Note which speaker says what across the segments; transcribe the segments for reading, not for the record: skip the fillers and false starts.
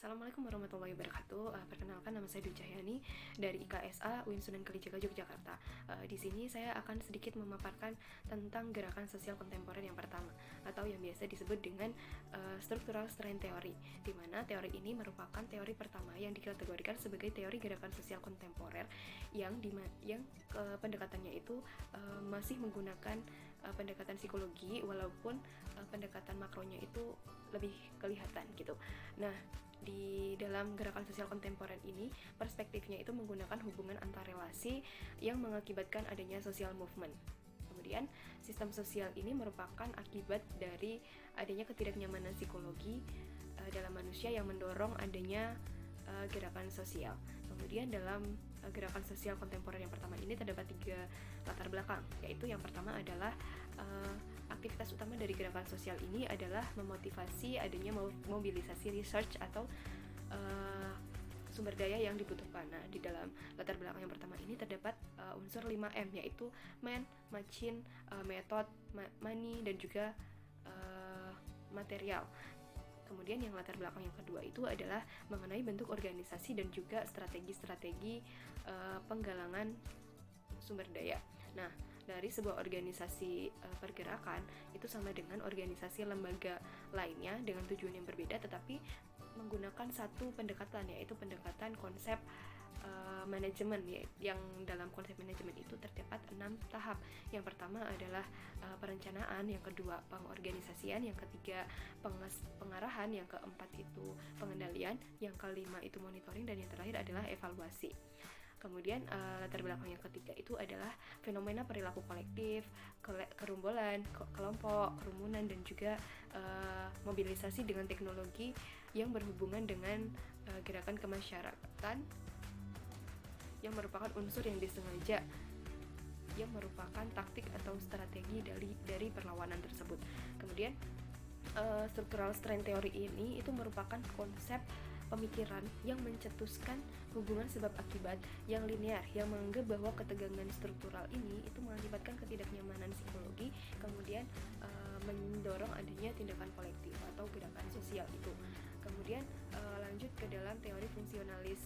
Speaker 1: Assalamualaikum warahmatullahi wabarakatuh. Perkenalkan, nama saya Dwi Cahyani dari IKSA UIN Sunan Kalijaga Yogyakarta. Di sini saya akan sedikit memaparkan tentang gerakan sosial kontemporer yang pertama, atau yang biasa disebut dengan structural strength theory, di mana teori ini merupakan teori pertama yang dikategorikan sebagai teori gerakan sosial kontemporer yang pendekatannya itu masih menggunakan pendekatan psikologi, walaupun pendekatan makronya itu lebih kelihatan gitu. Nah, di dalam gerakan sosial kontemporer ini, perspektifnya itu menggunakan hubungan antar relasi yang mengakibatkan adanya social movement. Kemudian, sistem sosial ini merupakan akibat dari adanya ketidaknyamanan psikologi dalam manusia yang mendorong adanya gerakan sosial. Kemudian dalam gerakan sosial kontemporer yang pertama ini terdapat 3 latar belakang, yaitu yang pertama adalah aktivitas utama dari gerakan sosial ini adalah memotivasi adanya mobilisasi research atau sumber daya yang dibutuhkan. Nah, di dalam latar belakang yang pertama ini terdapat unsur 5M, yaitu man, machine, method, money, dan juga material. Kemudian yang latar belakang yang kedua itu adalah mengenai bentuk organisasi dan juga strategi-strategi penggalangan sumber daya. Nah, dari sebuah organisasi pergerakan itu sama dengan organisasi lembaga lainnya dengan tujuan yang berbeda, tetapi menggunakan satu pendekatan, yaitu pendekatan konsep manajemen, yang dalam konsep manajemen itu terdapat 6 tahap. Yang pertama adalah perencanaan, yang kedua pengorganisasian, yang ketiga pengarahan, yang keempat itu pengendalian, yang kelima itu monitoring, dan yang terakhir adalah evaluasi. Kemudian latar belakang yang ketiga itu adalah fenomena perilaku kolektif, kerombolan, kelompok, kerumunan, dan juga mobilisasi dengan teknologi yang berhubungan dengan gerakan kemasyarakatan yang merupakan unsur yang disengaja, yang merupakan taktik atau strategi dari perlawanan tersebut. Kemudian structural strength theory ini itu merupakan konsep pemikiran yang mencetuskan hubungan sebab akibat yang linear, yang menganggap bahwa ketegangan struktural ini itu mengakibatkan ketidaknyamanan psikologi, kemudian mendorong adanya tindakan kolektif atau gerakan sosial itu. Kemudian lanjut ke dalam teori fungsionalis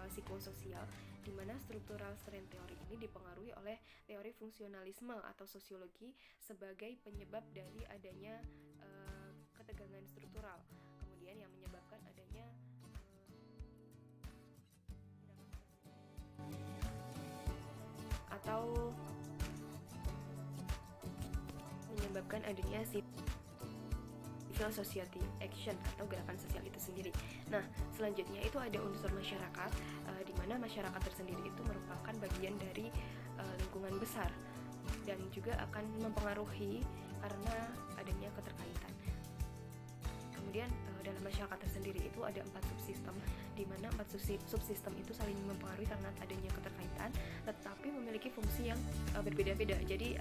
Speaker 1: psikososial, di mana structural strength theory ini dipengaruhi oleh teori fungsionalisme atau sosiologi sebagai penyebab dari adanya ketegangan struktural, kemudian yang menyebabkan adanya atau menyebabkan adanya civil society action atau gerakan sosial itu sendiri. Nah, selanjutnya itu ada unsur masyarakat, di mana masyarakat tersendiri itu merupakan bagian dari lingkungan besar dan juga akan mempengaruhi karena adanya keterkaitan. Kemudian dalam masyarakat tersendiri itu ada 4 subsistem, di mana 4 subsistem itu saling mempengaruhi karena adanya keterkaitan, tetapi memiliki fungsi yang berbeda-beda. Jadi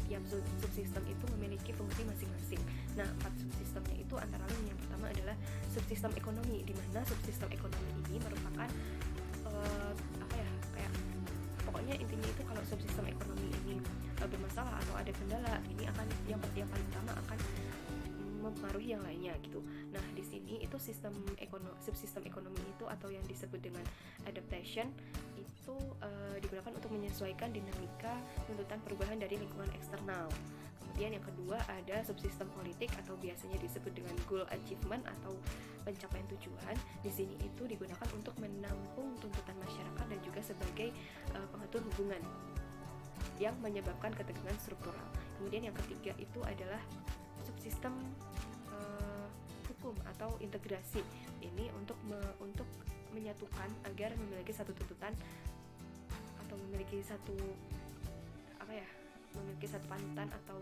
Speaker 1: tiap subsistem itu memiliki fungsi masing-masing. Nah, 4 subsistemnya itu antara lain yang pertama adalah subsistem ekonomi, di mana subsistem ekonomi ini merupakan pokoknya intinya itu kalau subsistem ekonomi ini bermasalah atau ada kendala, ini akan yang paling utama akan mempengaruhi yang lainnya gitu. Nah, di sini itu subsistem ekonomi itu atau yang disebut dengan adaptation itu digunakan untuk menyesuaikan dinamika tuntutan perubahan dari lingkungan eksternal. Kemudian yang kedua ada subsistem politik atau biasanya disebut dengan goal achievement atau pencapaian tujuan. Di sini itu digunakan untuk menampung tuntutan masyarakat dan juga sebagai pengatur hubungan yang menyebabkan ketegangan struktural. Kemudian yang ketiga itu adalah subsistem hukum atau integrasi. Ini untuk menyatukan agar memiliki satu tuntutan atau memiliki satu panutan atau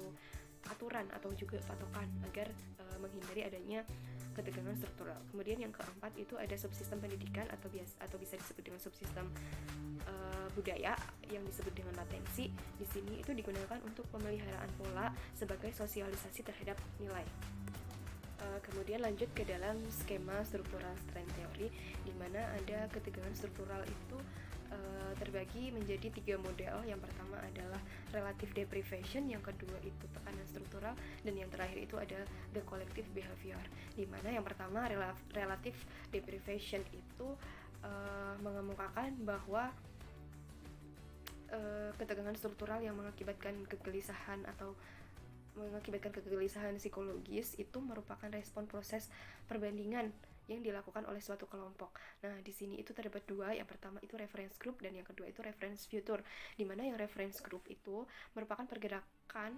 Speaker 1: aturan atau juga patokan agar menghindari adanya ketegangan struktural. Kemudian yang keempat itu ada subsistem pendidikan atau bisa disebut dengan subsistem budaya yang disebut dengan latensi. Di sini itu digunakan untuk pemeliharaan pola sebagai sosialisasi terhadap nilai. Kemudian lanjut ke dalam skema structural strength theory, di mana ada ketegangan struktural itu terbagi menjadi 3 model. Yang pertama adalah relative deprivation, yang kedua itu tekanan struktural, dan yang terakhir itu ada the collective behavior. Dimana yang pertama relative deprivation itu mengemukakan bahwa ketegangan struktural yang mengakibatkan kegelisahan psikologis itu merupakan respon proses perbandingan yang dilakukan oleh suatu kelompok. Nah, di sini itu terdapat dua. Yang pertama itu reference group dan yang kedua itu reference future. Di mana yang reference group itu merupakan pergerakan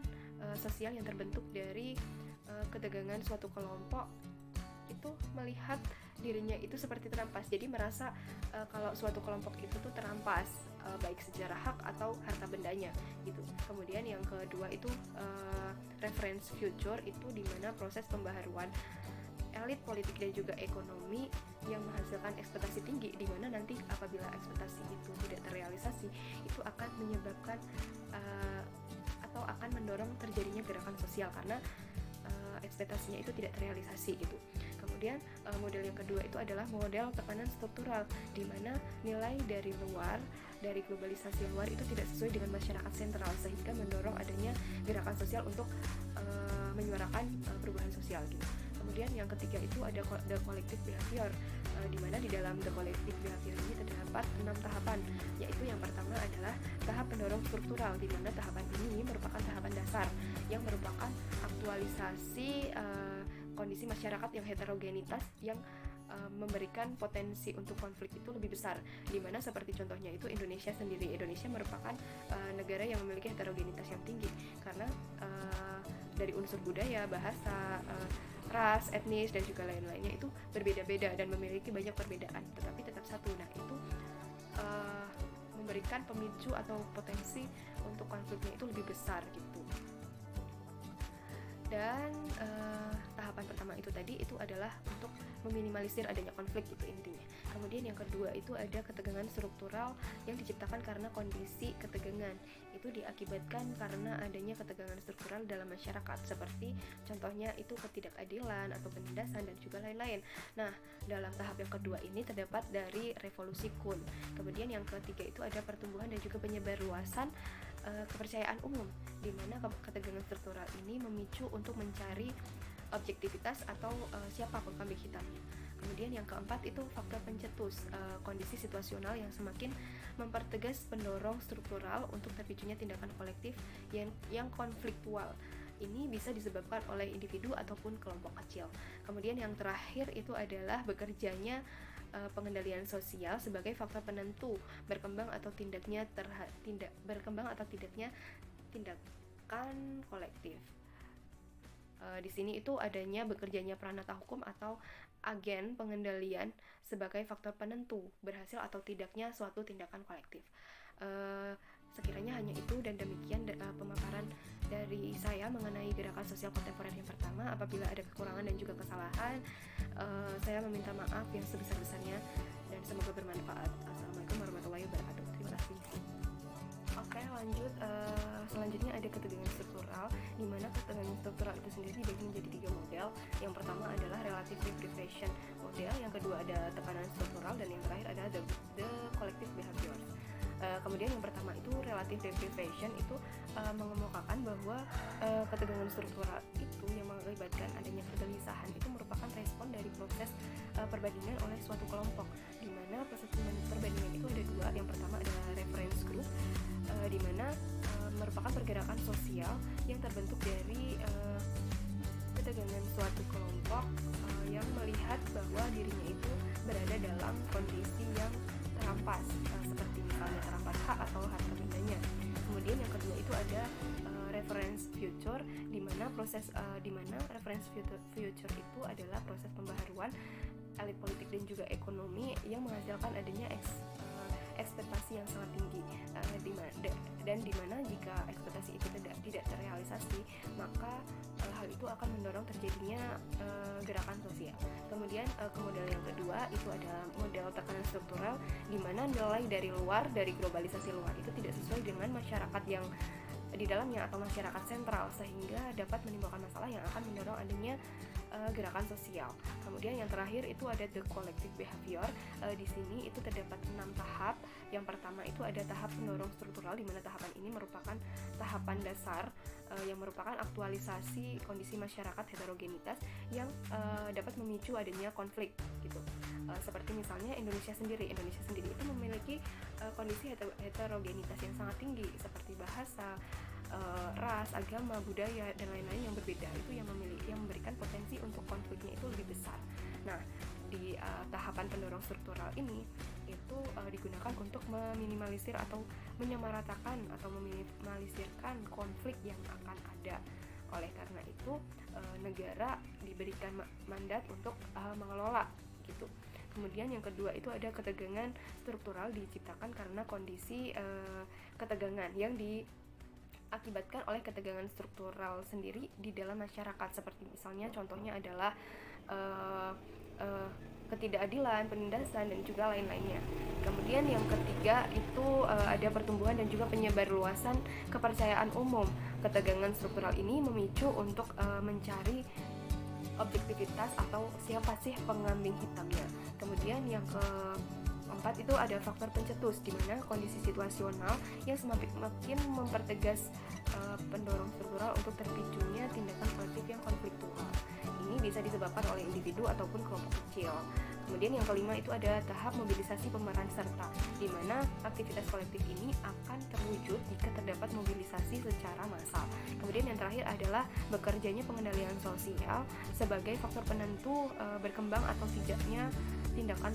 Speaker 1: sosial yang terbentuk dari ketegangan suatu kelompok itu melihat dirinya itu seperti terampas. Jadi merasa kalau suatu kelompok itu tuh terampas, baik secara hak atau harta bendanya gitu. Kemudian yang kedua itu reference future, itu di mana proses pembaharuan elit politik dan juga ekonomi yang menghasilkan ekspektasi tinggi, di mana nanti apabila ekspektasi itu tidak terrealisasi, itu akan menyebabkan atau akan mendorong terjadinya gerakan sosial karena ekspektasinya itu tidak terrealisasi gitu. Kemudian model yang kedua itu adalah model tekanan struktural, di mana nilai dari luar, dari globalisasi luar itu tidak sesuai dengan masyarakat sentral, sehingga mendorong adanya gerakan sosial untuk menyuarakan perubahan sosial gitu. Kemudian yang ketiga itu ada the collective behavior, di mana di dalam the collective behavior ini terdapat 6 tahapan, yaitu yang pertama adalah tahap pendorong struktural, di mana tahapan ini merupakan tahapan dasar yang merupakan aktualisasi kondisi masyarakat yang heterogenitas yang memberikan potensi untuk konflik itu lebih besar, di mana seperti contohnya itu Indonesia sendiri. Indonesia merupakan negara yang memiliki heterogenitas yang tinggi karena dari unsur budaya, bahasa, ras, etnis, dan juga lain-lainnya itu berbeda-beda dan memiliki banyak perbedaan, tetapi tetap satu. Nah, itu memberikan pemicu atau potensi untuk konfliknya itu lebih besar gitu. Dan tahapan pertama itu tadi itu adalah untuk meminimalisir adanya konflik itu intinya. Kemudian yang kedua itu ada ketegangan struktural yang diciptakan karena kondisi ketegangan. Itu diakibatkan karena adanya ketegangan struktural dalam masyarakat, seperti contohnya itu ketidakadilan atau penindasan dan juga lain-lain. Nah, dalam tahap yang kedua ini terdapat dari revolusi Kun. Kemudian yang ketiga itu ada pertumbuhan dan juga penyebarluasan kepercayaan umum, di mana ketegangan struktural ini memicu untuk mencari objektivitas atau siapa kambing hitamnya. Kemudian yang keempat itu faktor pencetus, kondisi situasional yang semakin mempertegas pendorong struktural untuk terpicunya tindakan kolektif yang konfliktual. Ini bisa disebabkan oleh individu ataupun kelompok kecil. Kemudian yang terakhir itu adalah bekerjanya pengendalian sosial sebagai faktor penentu berkembang atau tidaknya tindakan kolektif. Di sini itu adanya bekerjanya peranata hukum atau agen pengendalian sebagai faktor penentu berhasil atau tidaknya suatu tindakan kolektif. Sekiranya hanya itu dan demikian pemaparan dari saya mengenai gerakan sosial kontemporer yang pertama. Apabila ada kekurangan dan juga kesalahan, saya meminta maaf yang sebesar-besarnya dan semoga bermanfaat. Assalamualaikum warahmatullahi wabarakatuh. Terima kasih. Oke, lanjut. Selanjutnya ada ketegangan struktural, di mana ketegangan struktural itu sendiri dibagi menjadi 3 model. Yang pertama adalah relative deprivation model, yang kedua ada tekanan struktural, dan yang terakhir ada the collective behavior. Kemudian yang pertama itu relative deprivation itu mengemukakan bahwa ketegangan struktural itu yang mengakibatkan adanya kegelisahan itu merupakan respon dari proses perbandingan oleh suatu kelompok, di mana proses perbandingan itu ada dua. Yang pertama adalah reference group, di mana merupakan pergerakan sosial yang terbentuk dari ketegangan suatu kelompok yang melihat bahwa dirinya itu berada dalam kondisi yang terampas, seperti misalnya terampas hak atau harta bendanya. Kemudian yang kedua itu ada reference future, di mana reference future itu adalah proses pembaharuan elit politik dan juga ekonomi yang menghasilkan adanya ekspektasi yang sangat tinggi, dan di mana jika ekspektasi itu tidak terrealisasi, maka hal itu akan mendorong terjadinya gerakan sosial. Kemudian ke model yang kedua itu ada model tekanan struktural, di mana nilai dari luar, dari globalisasi luar itu tidak sesuai dengan masyarakat yang di dalamnya atau masyarakat sentral, sehingga dapat menimbulkan masalah yang akan mendorong adanya gerakan sosial. Kemudian yang terakhir itu ada the collective behavior. Di sini itu terdapat 6 tahap. Yang pertama itu ada tahap pendorong struktural, di mana tahapan ini merupakan tahapan dasar yang merupakan aktualisasi kondisi masyarakat heterogenitas yang dapat memicu adanya konflik gitu. Seperti misalnya Indonesia sendiri itu memiliki kondisi heterogenitas yang sangat tinggi seperti bahasa, ras, agama, budaya dan lain-lain yang berbeda, itu yang memberikan potensi untuk konfliknya itu lebih besar. Nah, di tahapan pendorong struktural ini itu digunakan untuk meminimalisir atau menyamaratakan atau meminimalisirkan konflik yang akan ada. Oleh karena itu negara diberikan mandat untuk mengelola gitu. Kemudian yang kedua itu ada ketegangan struktural, diciptakan karena kondisi ketegangan yang diakibatkan oleh ketegangan struktural sendiri di dalam masyarakat, seperti misalnya contohnya adalah ketidakadilan, penindasan dan juga lain-lainnya. Kemudian yang ketiga itu ada pertumbuhan dan juga penyebarluasan kepercayaan umum. Ketegangan struktural ini memicu untuk mencari objektivitas atau siapa sih pengambing hitamnya. Kemudian yang keempat itu ada faktor pencetus, di mana kondisi situasional yang semakin mempertegas pendorong struktural untuk terpicunya tindakan kolektif yang konfliktual. Ini bisa disebabkan oleh individu ataupun kelompok kecil. Kemudian yang kelima itu ada tahap mobilisasi pemeran serta, di mana aktivitas kolektif ini akan terwujud jika terdapat mobilisasi secara massal. Kemudian yang terakhir adalah bekerjanya pengendalian sosial sebagai faktor penentu berkembang atau tidaknya tindakan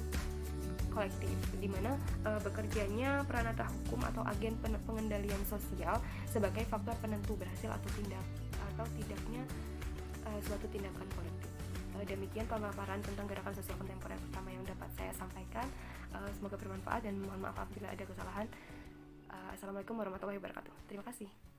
Speaker 1: kolektif, di mana bekerjanya peranata hukum atau agen pengendalian sosial sebagai faktor penentu berhasil atau tidaknya suatu tindakan kolektif. Demikian pemaparan tentang gerakan sosial kontemporer pertama yang dapat saya sampaikan. Semoga bermanfaat dan mohon maaf apabila ada kesalahan. Assalamualaikum warahmatullahi wabarakatuh. Terima kasih.